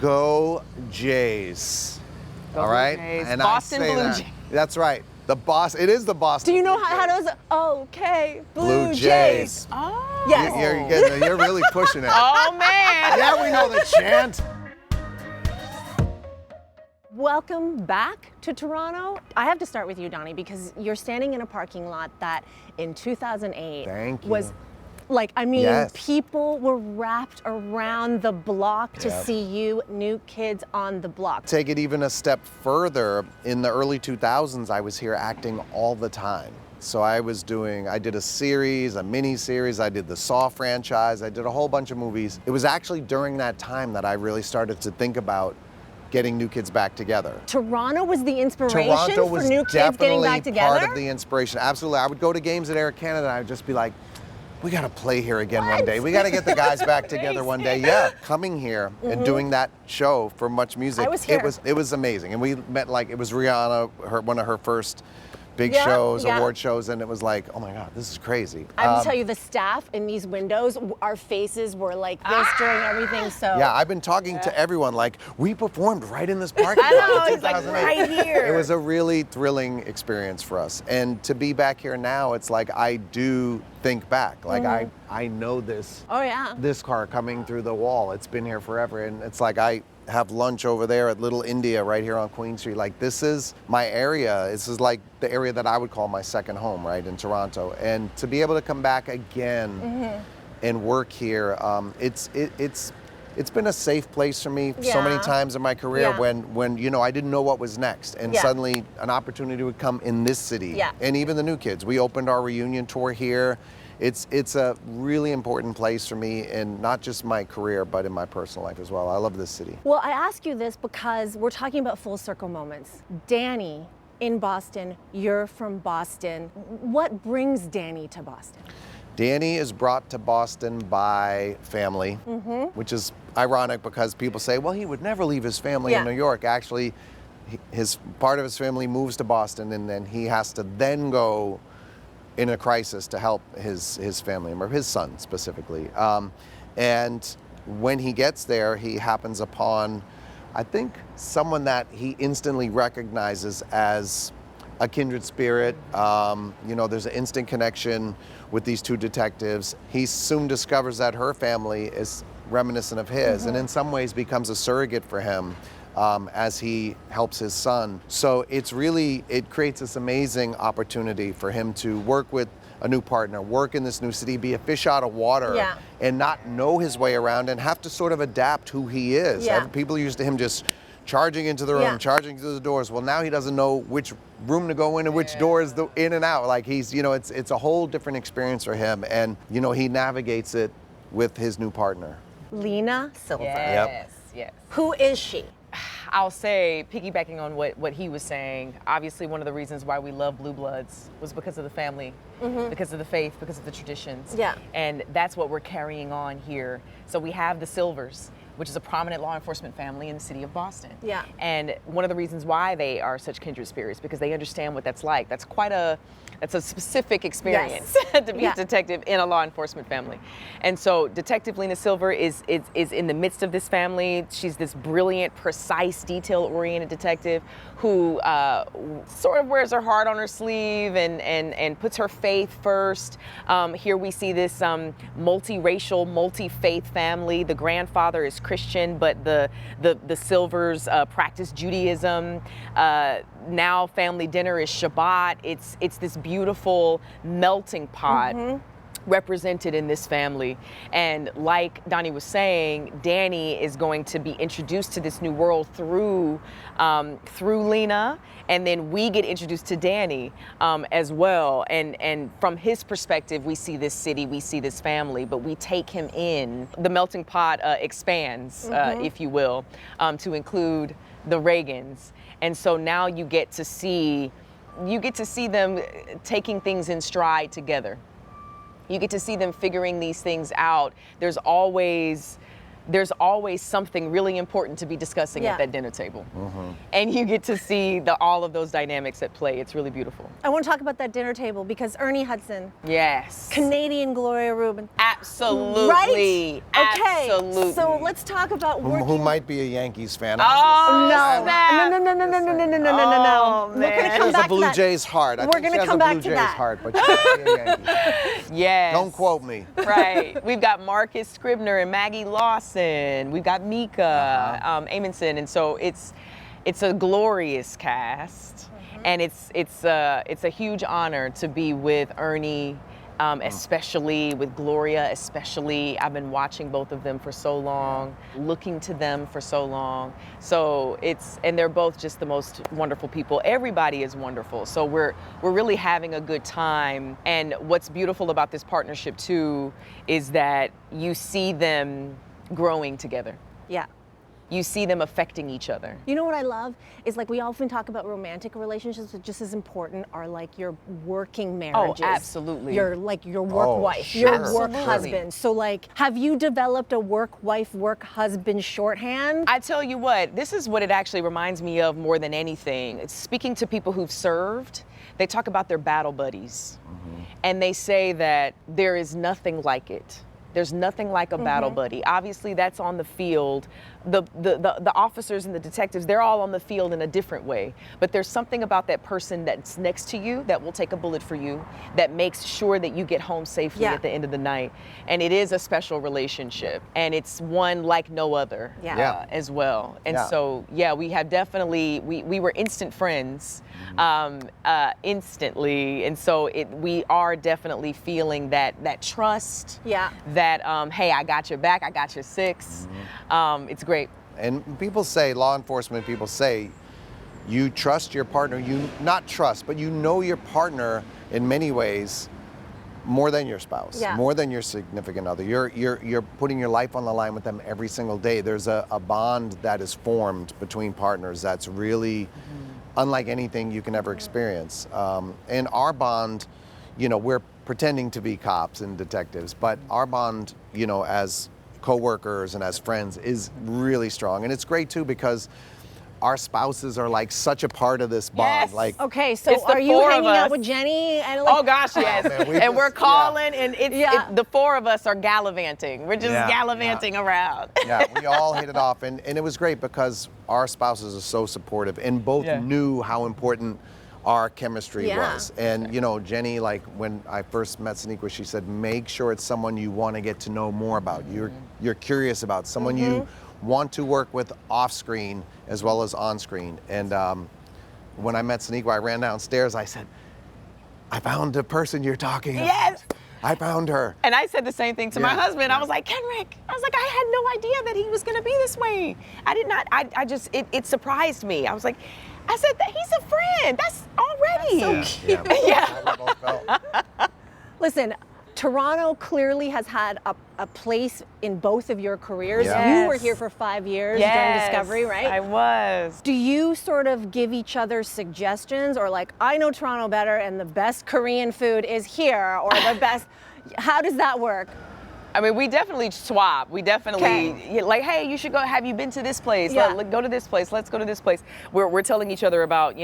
Go Jays. Go All right? Jays. And Boston I say Blue that. Jays. That's right. It is the Boston. Do you know Blue how Jays. does okay, Blue Jays. Oh. Yes. You're really pushing it. Oh, man. Yeah, we know the chant. Welcome back to Toronto. I have to start with you, Donnie, because you're standing in a parking lot that in 2008 Thank you. was like, I mean, Yes. people were wrapped around the block to Yep. see you, New Kids on the Block. Take it even a step further. In the early 2000s, I was here acting all the time. So I did a series, a mini series, I did the Saw franchise, I did a whole bunch of movies. It was actually during that time that I really started to think about getting New Kids back together. Toronto was the inspiration Toronto for was New Kids getting definitely back together? part of the inspiration. Absolutely. I would go to games at Air Canada and I would just be like, we got to play here again one day. We got to get the guys back together one day. Yeah, coming here and doing that show for Much Music. I was here. It was amazing. And we met, like, it was Rihanna, one of her first big Yeah, shows, yeah. award shows, and it was like, oh my God, this is crazy. I will tell you, the staff in these windows, our faces were like this during everything, so. Yeah, I've been talking to everyone like, we performed right in this parking lot know, in it's like 2008. right here. It was a really thrilling experience for us. And to be back here now, it's like I do think back. Like I know this, Oh yeah. this car coming through the wall. It's been here forever. And it's like I have lunch over there at Little India right here on Queen Street. Like, this is my area. This is like the area that I would call my second home, right, in Toronto. And to be able to come back again and work here, it's been a safe place for me so many Yeah. times in my career Yeah. when you know, I didn't know what was next. And Yeah. suddenly an opportunity would come in this city. Yeah. And even the New Kids. We opened our reunion tour here. It's a really important place for me in not just my career, but in my personal life as well. I love this city. Well, I ask you this because we're talking about full circle moments. Danny in Boston, you're from Boston. What brings Danny to Boston? Danny is brought to Boston by family, which is ironic because people say, well, he would never leave his family Yeah. in New York. Actually, his part of his family moves to Boston, and then he has to then go in a crisis to help his family member, his son specifically. And when he gets there, he happens upon, I think, someone that he instantly recognizes as a kindred spirit. You know, there's an instant connection with these two detectives. He soon discovers that her family is reminiscent of his, and in some ways becomes a surrogate for him as he helps his son. So it creates this amazing opportunity for him to work with a new partner, work in this new city, be a fish out of water, Yeah. and not know his way around and have to sort of adapt who he is. Yeah. People are used to him just charging into the room, Yeah. charging through the doors. Well, now he doesn't know which room to go in and which door is the in and out. Like, he's, you know, it's a whole different experience for him. And, you know, he navigates it with his new partner. Lena Silver. Yes, yes. Who is she? I'll say, piggybacking on what he was saying, obviously one of the reasons why we love Blue Bloods was because of the family, because of the faith, because of the traditions. Yeah. And that's what we're carrying on here. So we have the Silvers, which is a prominent law enforcement family in the city of Boston. Yeah. And one of the reasons why they are such kindred spirits, because they understand what that's like. That's a specific experience to be Yeah. a detective in a law enforcement family. And so Detective Lena Silver is in the midst of this family. She's this brilliant, precise, detail-oriented detective who sort of wears her heart on her sleeve and puts her faith first. Here we see this multiracial, multi-faith family. The grandfather is Christian, but the Silvers practice Judaism. Now family dinner is Shabbat. It's this beautiful melting pot represented in this family. And like Donnie was saying, Danny is going to be introduced to this new world through Lena, and then we get introduced to Danny as well. And from his perspective, we see this city, we see this family, but we take him in. The melting pot expands, if you will, to include the Reagans. And so now you get to see them taking things in stride together. You get to see them figuring these things out. There's always there's always something really important to be discussing at that dinner table. And you get to see all of those dynamics at play. It's really beautiful. I want to talk about that dinner table because Ernie Hudson, Yes. Canadian Gloria Rubin. Absolutely. Right? Okay. Absolutely. So let's talk about working. Who might be a Yankees fan. Oh, No, snap. no. Oh, We're man. gonna She come has back a Blue to that. Jays heart. I We're think gonna she has come a back Blue to Jays that. heart, but she might be a Yankee. Yes. Don't quote me. Right. We've got Marcus Scribner and Maggie Lawson. We've got Mika Amundsen, and so it's a glorious cast, and it's a huge honor to be with Ernie, especially with Gloria, especially. I've been watching both of them for so long, looking to them for so long. So and they're both just the most wonderful people. Everybody is wonderful. So we're really having a good time. And what's beautiful about this partnership too is that you see them growing together. Yeah. You see them affecting each other. You know what I love is like we often talk about romantic relationships, but just as important are like your working marriages. Oh, absolutely. Your work Oh, wife, sure. your work Absolutely. husband. So like, have you developed a work wife, work husband shorthand? I tell you what, this is what it actually reminds me of more than anything. It's speaking to people who've served, they talk about their battle buddies. And they say that there is nothing like it. There's nothing like a battle buddy. Obviously, that's on the field. The officers and the detectives, they're all on the field in a different way. But there's something about that person that's next to you that will take a bullet for you, that makes sure that you get home safely at the end of the night. And it is a special relationship. And it's one like no other as well. And so, we have definitely, we were instant friends instantly. And so we are definitely feeling that trust. Yeah. That, hey, I got your back, I got your six. It's great. And people say, law enforcement people say, you trust your partner. You not trust, but you know your partner in many ways more than your spouse, more than your significant other. You're putting your life on the line with them every single day. There's a bond that is formed between partners that's really unlike anything you can ever experience. And our bond, we're pretending to be cops and detectives, but our bond, as co-workers and as friends is really strong. And it's great too because our spouses are like such a part of this bond. Yes. Like, Okay, so It's the are you four of hanging out us. with Jenny? And like, Oh gosh, yes. man, and we're calling, and the four of us are gallivanting. We're just Yeah, gallivanting around. yeah, we all hit it off, and it was great because our spouses are so supportive and both knew how important our chemistry was. And Jenny, like when I first met Sonequa, she said, make sure it's someone you want to get to know more about. You're curious about, someone you want to work with off screen as well as on screen. And when I met Sonequa, I ran downstairs, I said, I found the person you're talking about. Yes. I found her. And I said the same thing to my Yeah, husband. I was like, Kenrick, I was like, I had no idea that he was going to be this way. I did not, it surprised me. I was like, I said that he's a friend. That's already. That's so cute. Yeah, that's how we both felt. Listen, Toronto clearly has had a place in both of your careers. Yeah. You were here for 5 years Yes, during Discovery, right? I was. Do you sort of give each other suggestions, or like, I know Toronto better and the best Korean food is here, or the best, how does that work? I mean, we definitely swap. We definitely, like, hey, you should go, have you been to this place? Yeah. Go to this place, let's go to this place. We're telling each other about,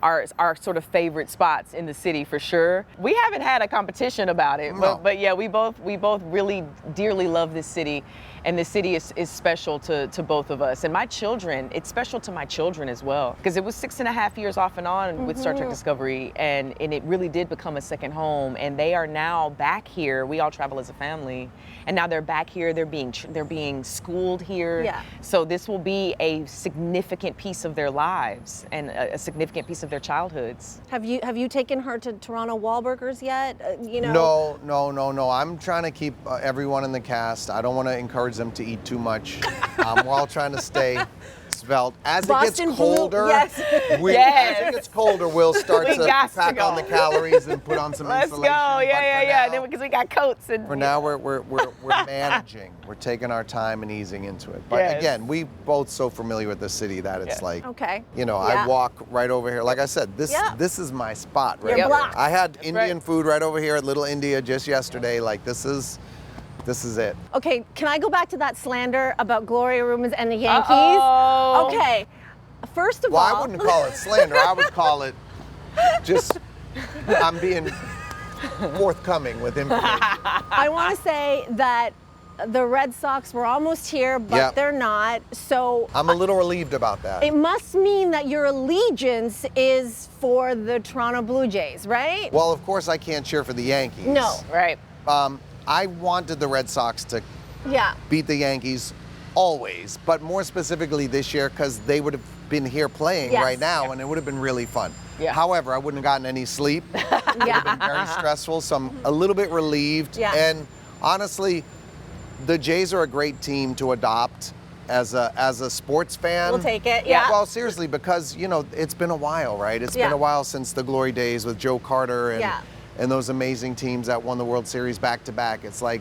our sort of favorite spots in the city for sure. We haven't had a competition about it, No. but yeah, we both really dearly love this city. And the city is special to both of us. And my children, it's special to my children as well. Because it was 6.5 years off and on with Star Trek Discovery, and it really did become a second home. And they are now back here. We all travel as a family. And now they're back here, they're being schooled here. Yeah. So this will be a significant piece of their lives and a significant piece of their childhoods. Have you taken her to Toronto Wahlburgers yet? No. I'm trying to keep everyone in the cast. I don't want to encourage them to eat too much. We're all trying to stay svelte. As Boston it gets Blue, colder, yes. as it gets colder, we'll start We to got to pack go. on the calories and put on some Let's go, insulation. yeah. But Then because we got coats and. for now, we're managing. We're taking our time and easing into it. But Yes. again, we both so familiar with the city that it's Yeah. like, Okay. I Yeah. walk right over here. Like I said, this Yeah. this is my spot right Your here. block. I had That's Indian right. food right over here at Little India just yesterday. Like this is This is it. Okay, can I go back to that slander about Gloria Rubens and the Yankees? Uh-oh. Okay, first of Well, all. I wouldn't call it slander. I would call it just, I'm being forthcoming with information. I want to say that the Red Sox were almost here, but Yep. they're not. So I'm a little relieved about that. it must mean that your allegiance is for the Toronto Blue Jays, right? Well, of course I can't cheer for the Yankees. No. Right. I wanted the Red Sox to Yeah. beat the Yankees always, but more specifically this year because they would have been here playing Yes. right now and it would have been really fun. Yeah. However, I wouldn't have gotten any sleep. It would have been Yeah. very stressful, so I'm a little bit relieved. Yeah. And honestly, the Jays are a great team to adopt as a sports fan. We'll take it. Yeah. Well, seriously, because, you know, it's been a while, right? It's Yeah. been a while since the glory days with Joe Carter and, Yeah. and those amazing teams that won the World Series back to back. It's like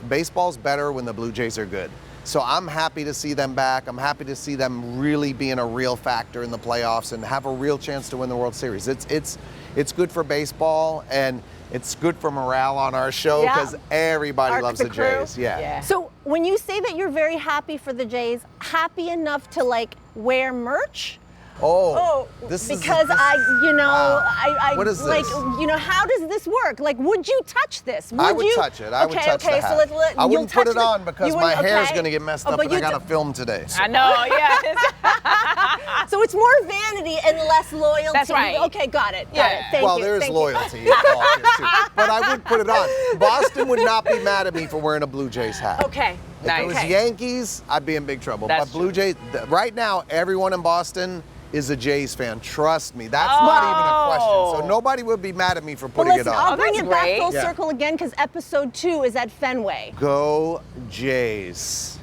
baseball's better when the Blue Jays are good. So I'm happy to see them back. I'm happy to see them really being a real factor in the playoffs and have a real chance to win the World Series. It's good for baseball and it's good for morale on our show Yeah. because everybody Arc loves the the crew. Jays. Yeah. Yeah. So when you say that you're very happy for the Jays, happy enough to like wear merch? Oh, this because is, I, you know, wow. I What is like, this? you know, how does this work? Like, would you touch this? I would you? touch it. I would touch okay, the so hat. let I you'll wouldn't put touch it on because you my wouldn't- hair's okay. going to get messed Oh, up but and I you got to d- film today. I know, yeah. So it's more vanity and less loyalty. That's right. Okay, got it. Got Yeah. it. Thank Well, you. there's thank you. loyalty involved here too. But I would put it on. Boston would not be mad at me for wearing a Blue Jays hat. Okay. If it was Nice. Yankees, I'd be in big trouble. That's but Blue true. Jays, right now, everyone in Boston is a Jays fan. Trust me. That's not even a question. So nobody would be mad at me for But putting listen, it I'll on. bring that's it back great. full Yeah. circle again because episode 2 is at Fenway. Go Jays.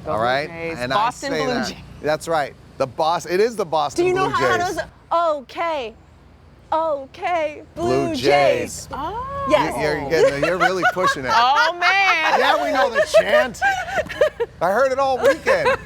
Go All Blue right? Jays. And Boston I say Blue that. Jays. That's right. It is the Boston Do you know Blue how Jays. those? Okay. Okay. Blue Jays. Oh. Yes. You're really pushing it. Oh, man. Yeah, we know the chant. I heard it all weekend.